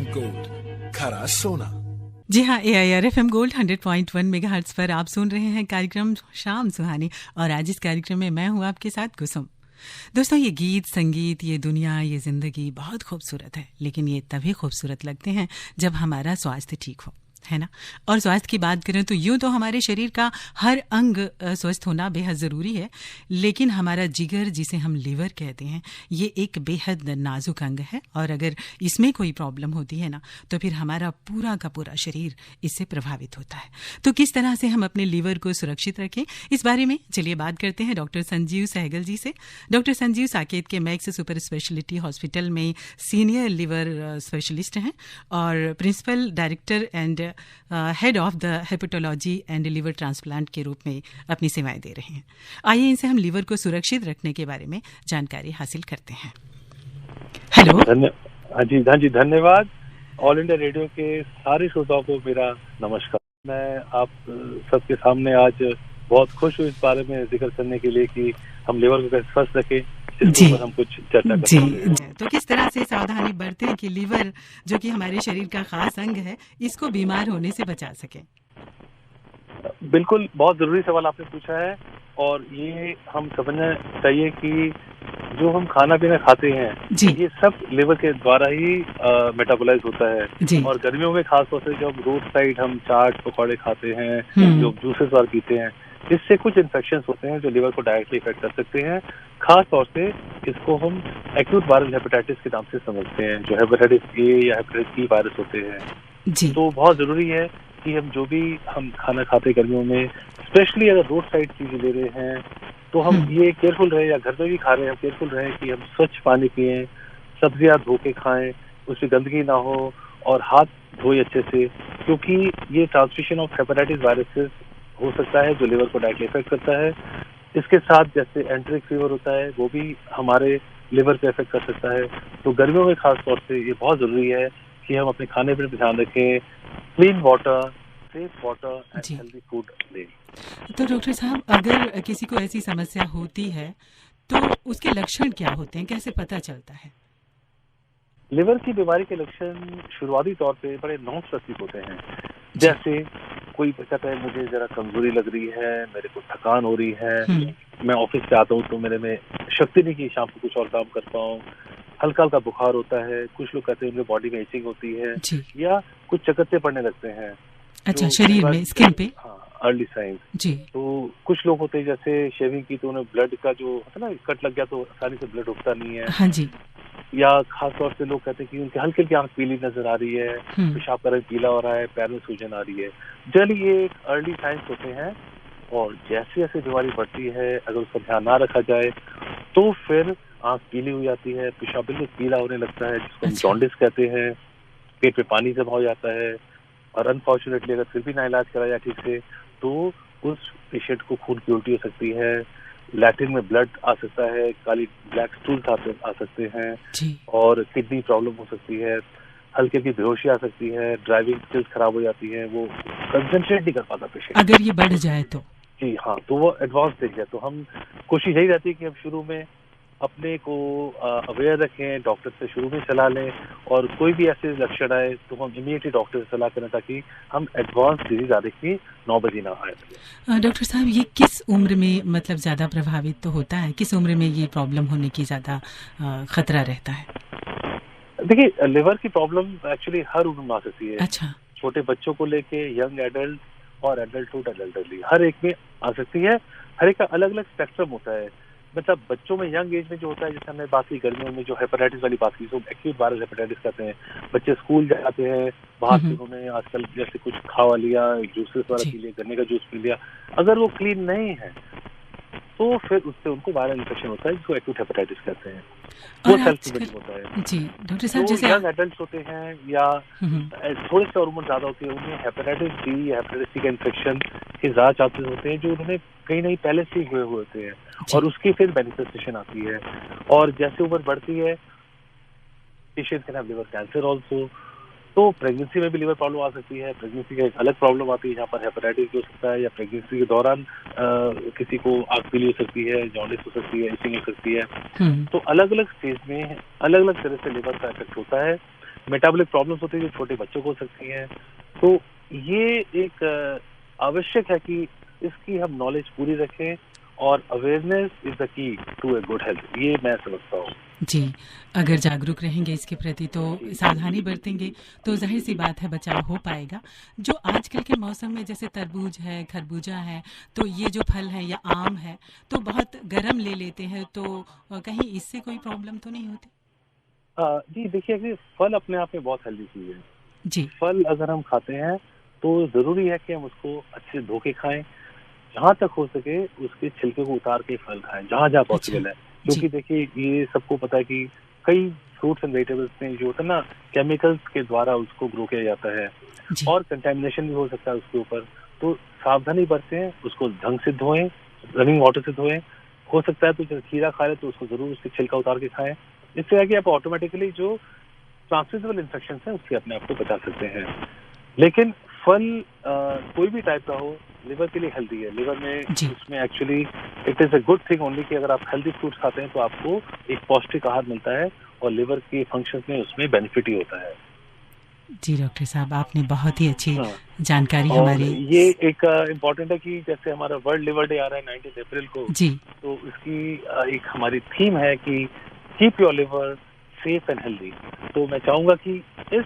Gold, खरा सोना। जी हाँ, AIR FM गोल्ड 100.1 मेगाहर्ट्ज पर आप सुन रहे हैं कार्यक्रम शाम सुहानी, और आज इस कार्यक्रम में मैं हूँ आपके साथ कुसुम। दोस्तों, ये गीत, संगीत, ये दुनिया, ये जिंदगी बहुत खूबसूरत है, लेकिन ये तभी खूबसूरत लगते हैं जब हमारा स्वास्थ्य ठीक हो, है ना। और स्वास्थ्य की बात करें तो यूं तो हमारे शरीर का हर अंग स्वस्थ होना बेहद ज़रूरी है, लेकिन हमारा जिगर, जिसे हम लीवर कहते हैं, ये एक बेहद नाजुक अंग है, और अगर इसमें कोई प्रॉब्लम होती है ना, तो फिर हमारा पूरा का पूरा शरीर इससे प्रभावित होता है। तो किस तरह से हम अपने लीवर को सुरक्षित रखें, इस बारे में चलिए बात करते हैं डॉक्टर संजीव सहगल जी से। डॉक्टर संजीव साकेत के मैक्स सुपर स्पेशलिटी हॉस्पिटल में सीनियर लीवर स्पेशलिस्ट हैं और principal director and head of the hepatology and liver transplant के रूप में अपनी सेवाएं दे रहे हैं। आइए इनसे हम लीवर को सुरक्षित रखने के बारे में जानकारी हासिल करते हैं। हेलो। हाँ जी, धन्यवाद। ऑल इंडिया रेडियो के सारे श्रोताओं को मेरा नमस्कार। मैं आप सबके सामने आज बहुत खुश हूँ इस बारे में जिक्र करने के लिए कि हम लीवर को कैसे स्वस्थ रखें, जी, हम कुछ चर्चा करते हैं। तो किस तरह से सावधानी बरतें कि लीवर, जो कि हमारे शरीर का खास अंग है, इसको बीमार होने से बचा सके। बिल्कुल, बहुत जरूरी सवाल आपने पूछा है, और ये हम समझना चाहिए कि जो हम खाना पीना खाते हैं ये सब लिवर के द्वारा ही मेटाबोलाइज होता है। और गर्मियों में खास तौर से जब रोड साइड हम चाट पकौड़े खाते हैं, जो जूसेस वार पीते हैं, इससे कुछ इन्फेक्शंस होते हैं जो लिवर को डायरेक्टली इफेक्ट कर सकते हैं। खास तौर से इसको हम एक्यूट वायरल हेपेटाइटिस के नाम से समझते हैं, जो हेपेटाइटिस ए या हेपेटाइटिस बी वायरस होते हैं। तो बहुत जरूरी है कि हम जो भी हम खाना खाते गर्मियों में, स्पेशली अगर रोड साइड चीजें ले रहे हैं, तो हम ये केयरफुल रहे, या घर में भी खा रहे हैं, केयरफुल रहे कि हम स्वच्छ पानी पिएं, सब्जियां धो के खाएं, उसमें गंदगी ना हो, और हाथ धोए अच्छे से, क्योंकि ये ट्रांसमिशन ऑफ हेपेटाइटिस वायरसेस हो सकता है जो लिवर को डायरेक्टली इफेक्ट करता है। इसके साथ जैसे एंट्रिक फीवर होता है, वो भी हमारे लिवर को इफेक्ट कर सकता है। तो गर्मियों में खास तौर से ये बहुत जरूरी है कि हम अपने खाने पीने पर ध्यान रखें, clean water, safe water and healthy food लें। तो डॉक्टर साहब, अगर किसी को ऐसी समस्या होती है तो उसके लक्षण क्या होते हैं, कैसे पता चलता है? लिवर की बीमारी के लक्षण शुरुआती तौर पे बड़े नॉन स्पेसिफिक होते हैं। जैसे कोई कहता है मुझे जरा कमजोरी लग रही है, मेरे को थकान हो रही है, मैं ऑफिस से आता हूँ तो मेरे में शक्ति नहीं कि शाम को कुछ और काम कर पाऊँ, हल्का हल्का बुखार होता है, कुछ लोग कहते हैं उनके बॉडी में इचिंग होती है, या कुछ चकत्ते पड़ने लगते हैं। अच्छा, शरीर में, स्किन पे? हाँ, अर्ली साइंस जी। तो कुछ लोग होते हैं जैसे शेविंग की तो उन्हें ब्लड का जो होता है ना, कट लग गया तो आसानी से ब्लड रुकता नहीं है। हाँ जी। या खास तौर से लोग कहते हैं कि उनके हल्की हल्की आंख पीली नजर आ रही है, पेशाब का रंग पीला हो रहा है, पैर में सूजन आ रही है। जनरली ये एक अर्ली साइंस होते हैं, और जैसे जैसे बीमारी बढ़ती है, अगर उसका ध्यान ना रखा जाए तो फिर आंख पीली हो जाती है, पेशाब बिल्कुल पीला होने लगता है, जिसको हम जॉन्डिस कहते हैं, पेट में पानी जमा हो जाता है, और अनफॉर्चुनेटली अगर फिर भी ना इलाज कराया ठीक से तो उस पेशेंट को खून की उल्टी हो सकती है, लैट्रिन में ब्लड आ सकता है, काली ब्लैक स्टूल्स आ सकते हैं, और किडनी प्रॉब्लम हो सकती है, हल्की की बेहोशी आ सकती है, ड्राइविंग स्किल्स खराब हो जाती है, वो कंसंट्रेट नहीं कर पाता पेशेंट अगर ये बढ़ जाए तो। जी हाँ, तो वो एडवांस स्टेज है। तो हम कोशिश यही रहती है कि हम शुरू में अपने को अवेयर रखें, डॉक्टर से शुरू में सलाह लें, और कोई भी ऐसे लक्षण आए तो हम इमीडिएटली डॉक्टर से सलाह करें, ताकि हम एडवांस डिजीज आने की नौबत ही ना आए। डॉक्टर साहब, ये किस उम्र में मतलब ज्यादा प्रभावित तो होता है, किस उम्र में ये प्रॉब्लम होने की ज्यादा खतरा रहता है? देखिए, लिवर की प्रॉब्लम एक्चुअली हर उम्र में आ सकती है। अच्छा। छोटे बच्चों को लेके यंग एडल्ट और एडल्टहुड एल्डरली, हर एक में आ सकती है। हर एक का अलग अलग स्पेक्ट्रम होता है। मतलब बच्चों में, यंग एज में जो होता है, जैसे हमने बात की गर्मियों में जो हेपेटाइटिस वाली बात की, जो एक्यूट वायरल हेपेटाइटिस कहते हैं, बच्चे स्कूल जाते हैं, बाहर से उन्होंने आजकल जैसे कुछ खावा लिया, जूसेस वाला पी लिया, गन्ने का जूस पी लिया, अगर वो क्लीन नहीं है तो फिर उससे उनको वायरल इन्फेक्शन होता है, जिसको एक्यूट हेपेटाइटिस कहते हैं। वो सेल्फ लिमिटिंग होता है। जी डॉक्टर साहब, जैसे यंग एडल्ट होते हैं या थोड़े से और उम्र ज्यादा होती है, उन्हें हेपेटाइटिस बी या हेपेटाइटिस सी का इन्फेक्शन के ज्यादा चांसेस होते हैं, जो उन्होंने कहीं नहीं पहले से हुए होते हैं, और उसकी फिर मैनिफेस्टेशन आती है। और जैसे उम्र बढ़ती है, patient can have liver cancer also. तो प्रेगनेंसी में भी लिवर प्रॉब्लम आ सकती है। प्रेगनेंसी का एक अलग प्रॉब्लम आती है, यहाँ पर हेपेटाइटिस हो सकता है, या प्रेगनेंसी के दौरान किसी को आंख पीली हो सकती है, जॉन्डिस हो सकती है, इचिंग हो सकती है। तो अलग अलग स्टेज में अलग अलग तरह से लिवर का इफेक्ट होता है। मेटाबॉलिक प्रॉब्लम्स होती है जो छोटे बच्चों को हो सकती हैं। तो ये एक आवश्यक है कि इसकी हम नॉलेज पूरी रखें और awareness is the key to a good health, ये मैं समझता हूँ। जी, अगर जागरूक रहेंगे इसके प्रति तो सावधानी बरतेंगे तो जाहिर सी बात है बचाव हो पाएगा। जो आजकल के मौसम में जैसे तरबूज है, खरबूजा है, तो ये जो फल है या आम है तो बहुत गर्म ले लेते हैं, तो कहीं इससे कोई प्रॉब्लम तो नहीं होती? जी देखिए, अगर फल अपने आप में बहुत हेल्दी चीज है जी। फल अगर हम खाते हैं तो जरूरी है कि हम उसको अच्छे से धो के खाएं, जहाँ तक हो सके उसके छिलके को उतार के फल खाएं जहाँ जहाँ पॉसिबल है। क्योंकि देखिए ये सबको पता है कि कई फ्रूट्स एंड वेजिटेबल्स में जो होता है ना, केमिकल्स के द्वारा उसको ग्रो किया जाता है और कंटेमिनेशन भी हो सकता है उसके ऊपर। तो सावधानी बरतें, उसको ढंग से धोएं, रनिंग वाटर से धोएं। हो सकता है तो जब खीरा खा रहे तो उसको जरूर उसके छिलका उतार के खाएं। इससे आगे आप ऑटोमेटिकली जो ट्रांसमिसिबल इन्फेक्शन है उससे अपने आप को बचा सकते हैं। लेकिन फल कोई भी टाइप का हो लिवर के लिए हेल्दी है। लिवर में उसमें actually it is a good thing only कि अगर आप हेल्दी फ्रूट्स खाते हैं तो आपको एक पौष्टिक आहार मिलता है और लिवर के फंक्शंस में उसमें बेनिफिट ही होता है। जी डॉक्टर साहब, आपने बहुत ही अच्छी जानकारी हमारी। ये एक इम्पोर्टेंट है कि जैसे हमारा वर्ल्ड लिवर डे आ रहा है 19 अप्रैल को जी, तो इसकी एक हमारी थीम है कि keep your liver safe and healthy. तो मैं चाहूंगा कि इस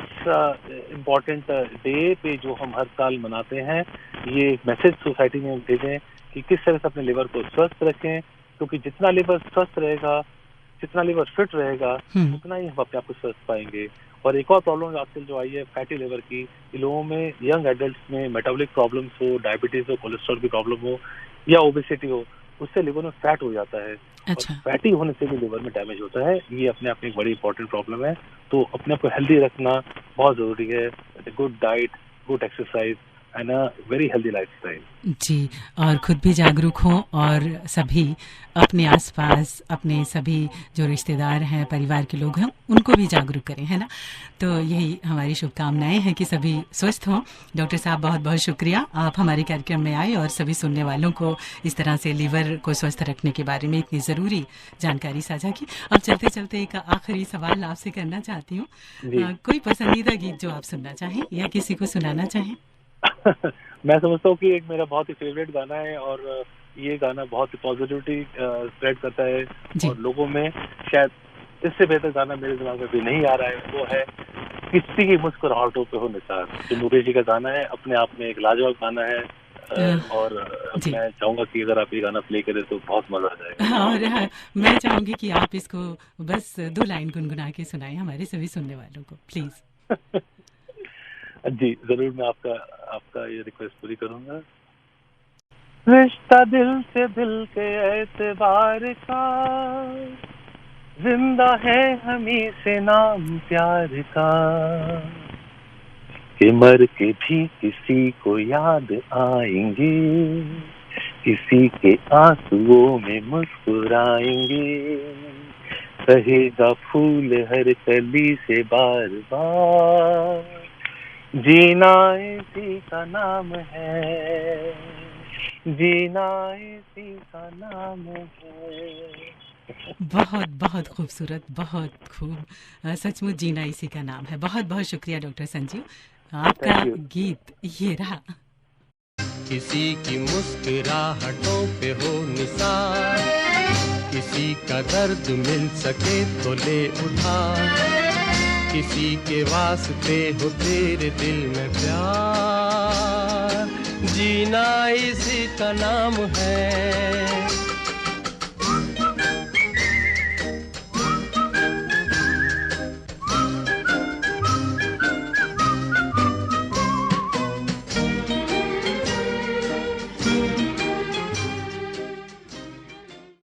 इम्पोर्टेंट डे पे जो हम हर साल मनाते हैं, ये मैसेज सोसाइटी में भेजें कि किस तरह से अपने लिवर को स्वस्थ रखें, क्योंकि जितना लिवर स्वस्थ रहेगा, जितना लिवर फिट रहेगा, उतना ही हम अपने आप को स्वस्थ पाएंगे। और एक और प्रॉब्लम आजकल जो आई है फैटी लिवर की, इन लोगों में यंग एडल्ट्स में मेटाबॉलिक प्रॉब्लम्स हो, डायबिटीज हो, कोलेस्ट्रॉल की प्रॉब्लम हो या ओबेसिटी हो, उससे लिवर में फैट हो जाता है। अच्छा। और फैटी होने से भी लिवर में डैमेज होता है। ये अपने आप में एक बड़ी इंपॉर्टेंट प्रॉब्लम है। तो अपने आप को हेल्दी रखना बहुत जरूरी है। Good diet, good exercise and a very healthy lifestyle. जी, और खुद भी जागरूक हों और सभी अपने आसपास अपने सभी जो रिश्तेदार हैं, परिवार के लोग हैं, उनको भी जागरूक करें, है ना? तो यही हमारी शुभकामनाएं हैं कि सभी स्वस्थ हों। डॉक्टर साहब बहुत बहुत शुक्रिया, आप हमारे कार्यक्रम में आए और सभी सुनने वालों को इस तरह से लिवर को स्वस्थ रखने के बारे में इतनी ज़रूरी जानकारी साझा की। अब चलते चलते एक आखिरी सवाल आपसे करना चाहती हूँ। कोई पसंदीदा गीत जो आप सुनना चाहें या किसी को सुनाना चाहें? मैं समझता हूँ कि एक मेरा बहुत ही फेवरेट गाना है और ये गाना बहुत ही पॉजिटिविटी स्प्रेड करता है और लोगों में, शायद इससे बेहतर गाना मेरे दिमाग में भी नहीं आ रहा है, वो है किसी की मुस्कुराहटों पे हो निसार, जो मुकेश जी का गाना है। अपने आप में एक लाजवाब गाना है और मैं चाहूंगा कि अगर आप ये गाना प्ले करें तो बहुत मजा आ जाएगा। और मैं चाहूंगी कि आप इसको बस 2 लाइन गुनगुना के सुनाएं हमारे सभी सुनने वालों को, प्लीज। जी जरूर, मैं आपका ये रिक्वेस्ट पूरी करूंगा। रिश्ता दिल से दिल के एतबार का, जिंदा है हमी से नाम प्यार का, कि मर के भी किसी को याद आएंगे, किसी के आंसुओं में मुस्कुराएंगे, रहेगा फूल हर कली से बार बार, जीना इसी का नाम है, जीना इसी का नाम है। बहुत बहुत खूबसूरत, बहुत खूब, सचमुच जीना इसी का नाम है। बहुत बहुत शुक्रिया डॉक्टर संजीव, आपका गीत ये रहा। किसी की मुस्कुराहटों पे हो निसार, किसी का दर्द मिल सके तो ले उठा, किसी के वास्ते हो तेरे दिल में प्यार, जीना इसी का नाम है,